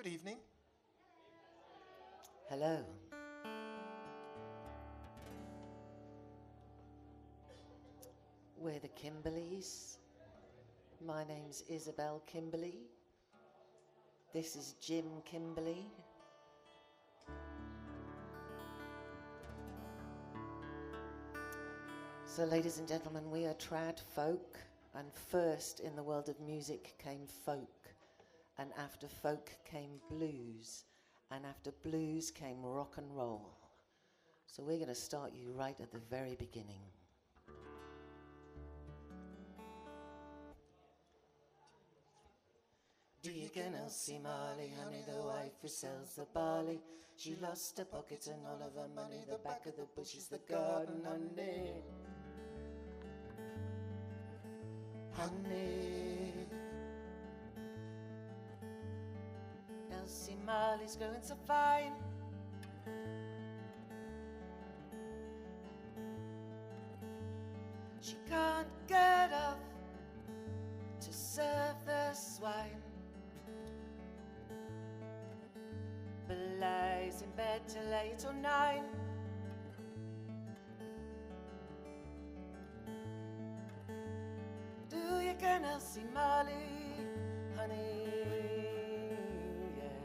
Good evening. Hello. We're the Kimberleys. My name's Isabel Kimberley. This is Jim Kimberley. So, ladies and gentlemen, we are trad folk, and first in the world of music came folk, and after folk came blues, and after blues came rock and roll. So we're going to start you right at the very beginning. Do you get Elsie Marley, honey, the wife who sells the barley? She lost her pocket and all of her money, the back of the bush is the garden, honey. Honey, Elsie Marley's going so fine. She can't get off to serve the swine, but lies in bed till 8 or 9. Do you can Elsie Marley, honey? Yeah.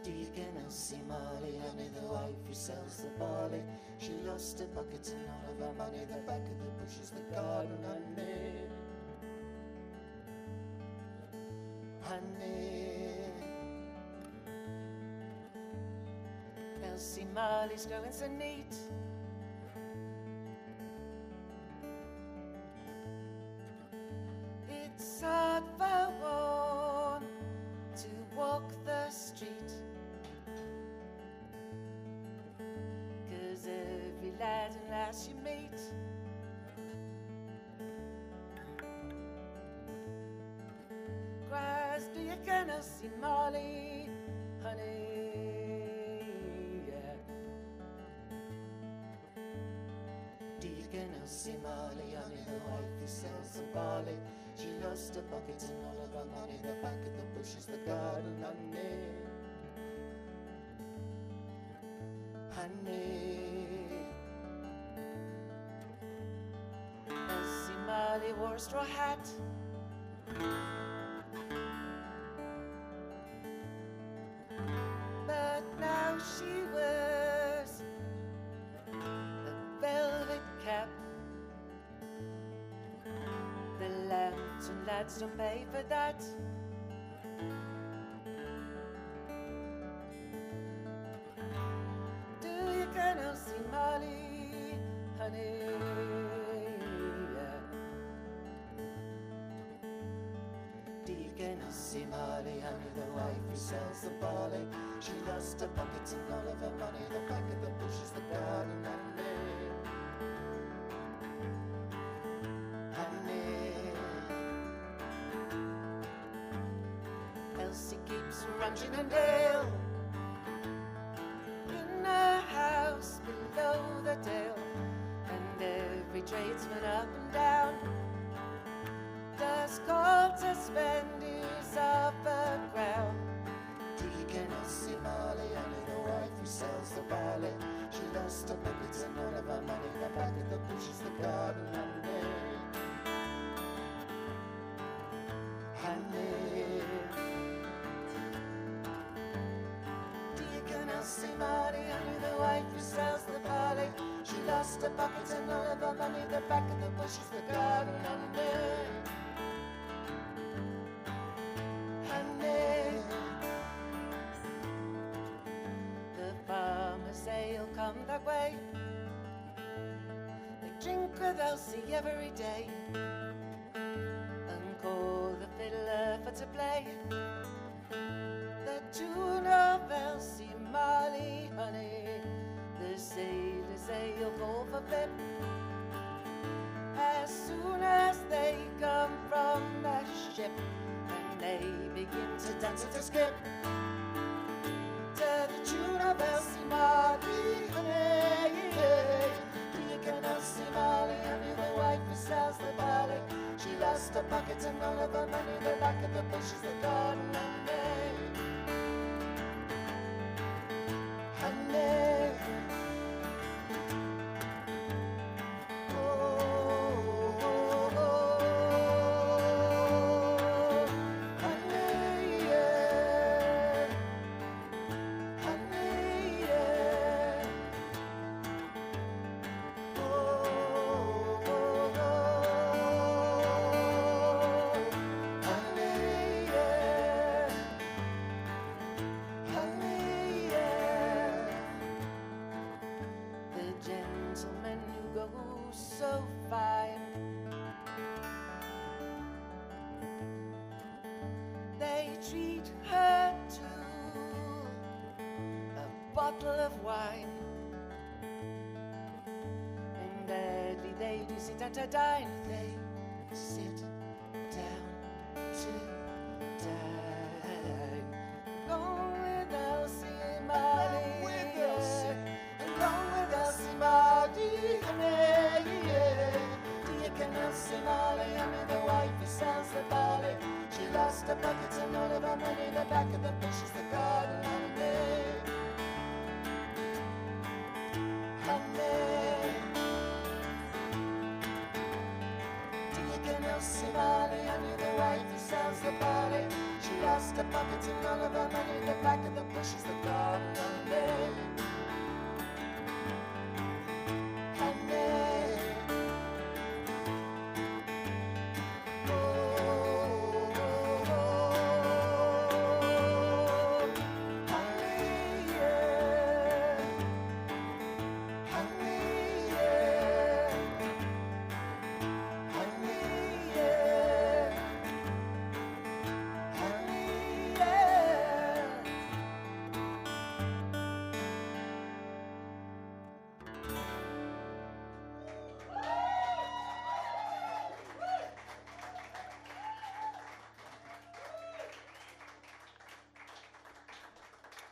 Do you can Elsie Marley, honey, the wife who sells the barley? She lost her bucket and all of her money, the back of the bush is the garden, honey. Honey, Elsie Marley's going so neat. It's hard for one to walk the street, 'cause every lad and lass you meet cries, do you can Elsie Marley, honey? Yeah. Do you can Elsie Marley, honey, the wife who sells the barley? She lost her pocket and all of her money, the back of the bush is the garden, honey. Honey, Elsie Marley wore a straw hat, but now she wears a velvet cap. The Lambton lads don't pay for that. Do you can Elsie Marley, honey? Yeah. Do you can Elsie Marley, honey, the wife who sells the barley? She lost her pocket and all of her money, the back of the bush is the garden, honey. Honey, Elsie keeps runging and ale in a house below the dale, and every tradesman up and down does call to spend his off a crown. Do you can Elsie Marley, honey, the wife who sells the barley? She lost her pockets and all of her money, the back of the bush is the garden, honey. Honey, do you can Elsie Marley, honey, the wife who sells the barley? She lost her pockets and all of her money, the back of the bush is the garden, honey. Honey, the farmers say he'll come that way. They drink with Elsie every day and call the fiddler for to play the tune of Elsie Marley, honey. The sailors say he'll go for flip as soon as they come from the ship, and they begin to dance and to skip to the tune of Elsie Marley, honey. Do you can Elsie Marley, honey, the wife who sells the barley? She lost a bucket and all of her money. The back of the bush is the garden and honey. So fine, they treat her to a bottle of wine, and deadly they do sit down to dine. They sit down to dine. Along with Elsie Marley, along with Elsie Marley, Elsie Marley, I mean the wife who sells the barley. She lost her buckets and all of her money. The back of the bush is the garden honey. Honey. Deacon Elsie Marley, I mean the wife who sells the barley. She lost her buckets and all of her money. The back of the bush is the garden honey.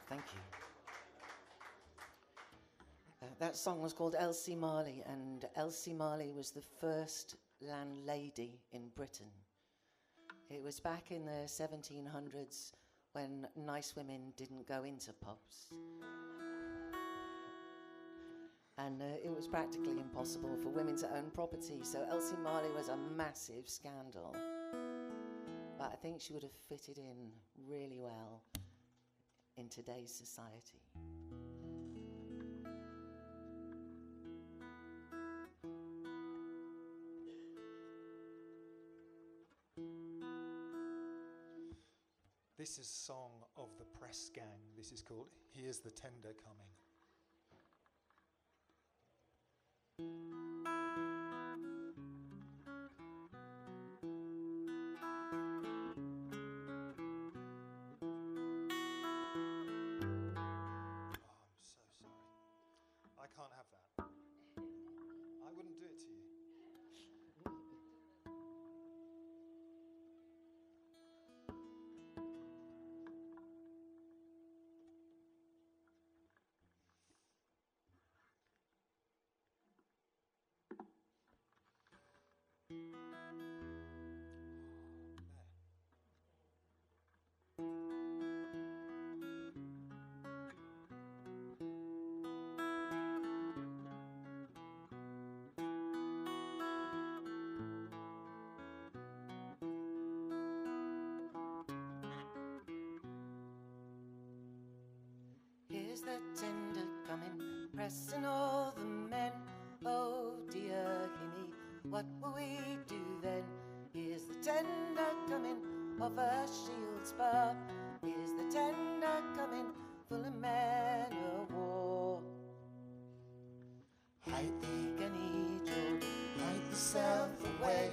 Thank you. That song was called Elsie Marley, and Elsie Marley was the first landlady in Britain. It was back in the 1700s when nice women didn't go into pubs. And it was practically impossible for women to own property, so Elsie Marley was a massive scandal. But I think she would have fitted in really well in today's society. This is a song of the Press Gang. This is called Here's the Tender Coming. I can't have that. I wouldn't do it to you. Here's the tender coming, pressing all the men. Oh dear, hear me, what will we do then? Here's the tender coming, of a shield's bar. Here's the tender coming, full of men of war. Hide thee, Ganedral, hide thyself away.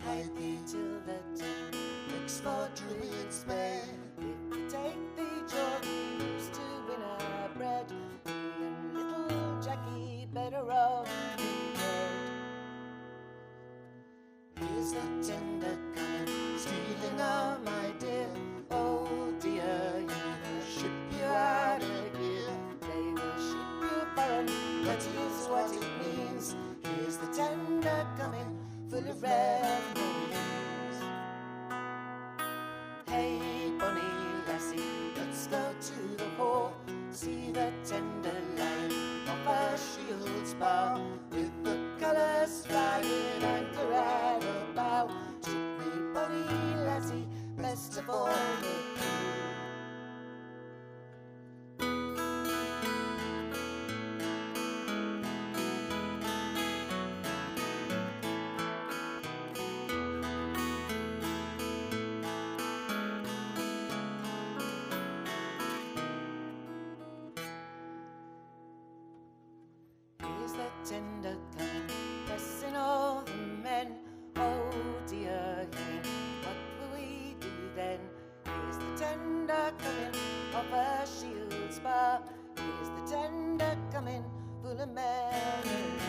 Hide thee till the tent breaks for Druids Bay. If you take thee, Jordan, used to win our bread, me and little Jackie better off be dead. Here's the tender coming, stealing all my dear. Oh dear, you will ship you out of here. They will ship you foreign, that is what it means. Here's the tender coming, full of red marines. Here's the tender coming, pressing all the men. Oh dear, what will we do then? Here's the tender coming of a shield spar. Here's the tender coming, full of men and more.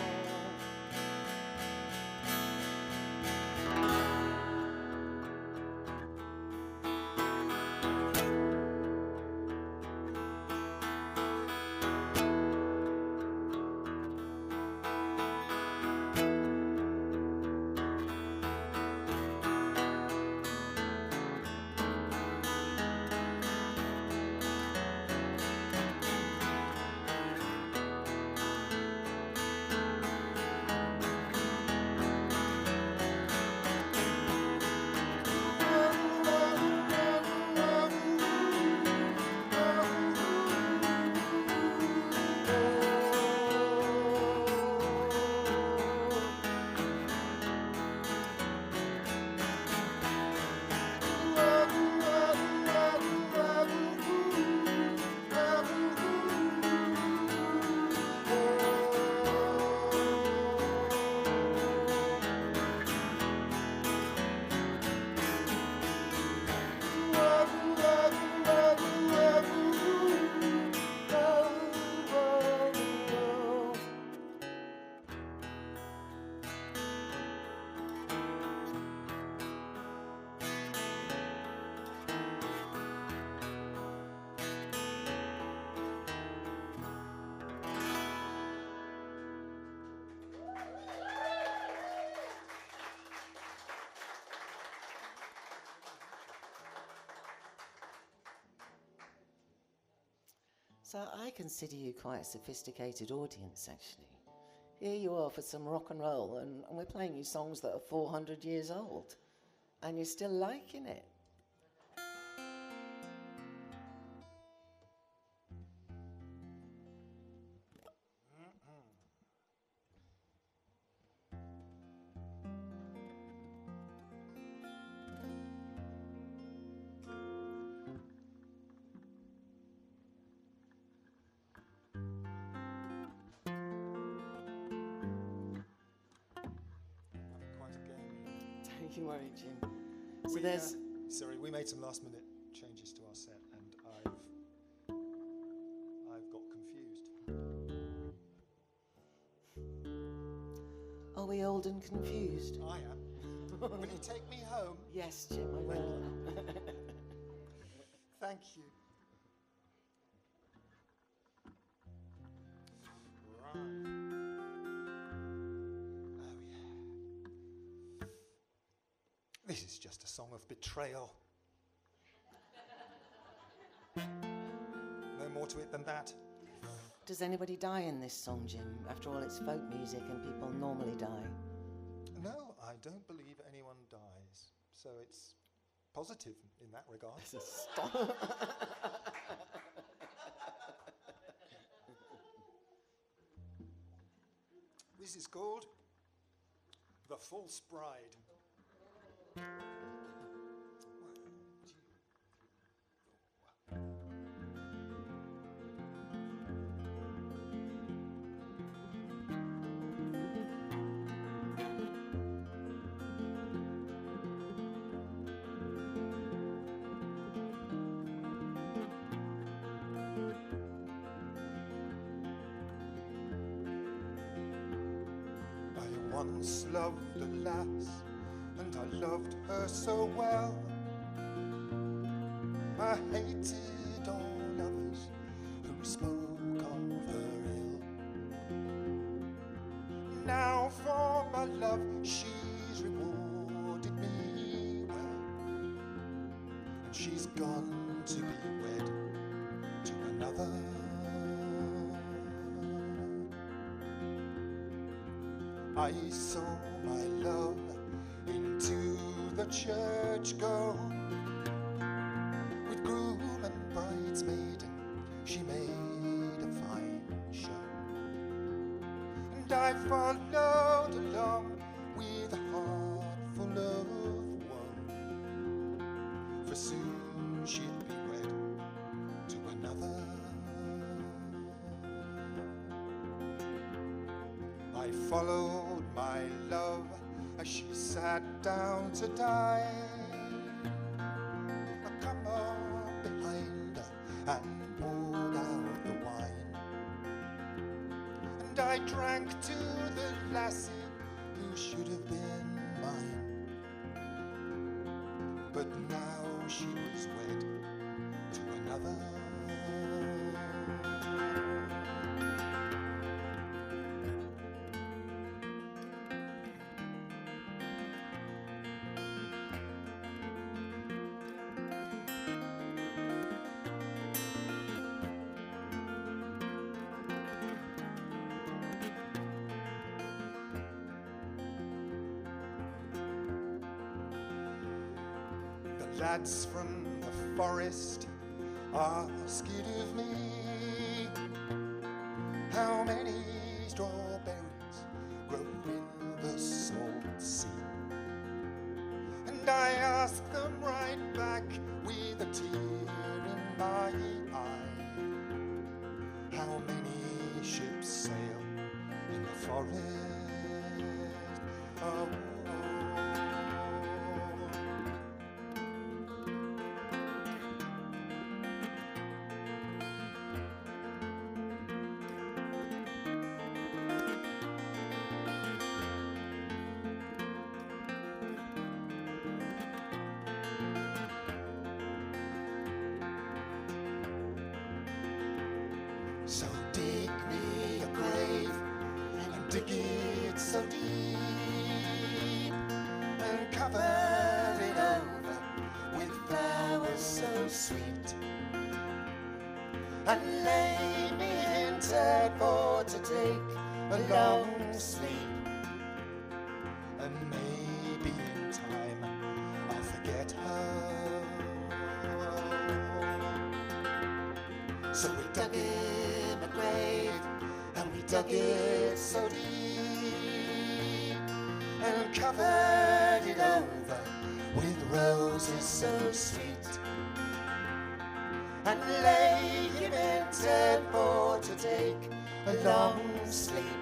So I consider you quite a sophisticated audience, actually. Here you are for some rock and roll, and we're playing you songs that are 400 years old, and you're still liking it. Don't you worry, Jim. So there's... sorry, we made some last-minute changes to our set, and I've got confused. Are we old and confused? I am. Will you take me home? Yes, Jim, I will. Thank you. Right. Oh, yeah. This is just a song of betrayal. No more to it than that. Does anybody die in this song, Jim? After all, it's folk music and people normally die. No, I don't believe anyone dies. So it's positive in that regard. Stop. This is called The False Bride. I once loved a lass, and I loved her so well. I hated all lovers who spoke of her ill. Now for my love she's rewarded me well, and she's gone to be wed to another. I saw my love into the church go, with groom and bridesmaid, and she made a fine show. And I followed along with a heart full of woe, for soon she'd be wed to another. I followed my love as she sat down to die. I come up behind her and poured out the wine, and I drank to the lassie who should have been mine. But now she was wed to another. The lads from the forest asked of me how many strawberries grow in the salt sea, and I asked them right back with a tear in my eye, how many ships sail in the forest? Oh, so dig me a grave and dig it so deep and cover it over with flowers so sweet, and lay me interred for to take a long sleep, and maybe in time I'll forget her. So we dug him a grave, and we dug it so deep, and covered it over with roses so sweet, and lay him interred for to take a long sleep,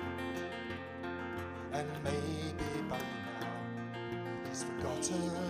and maybe by now he's forgotten.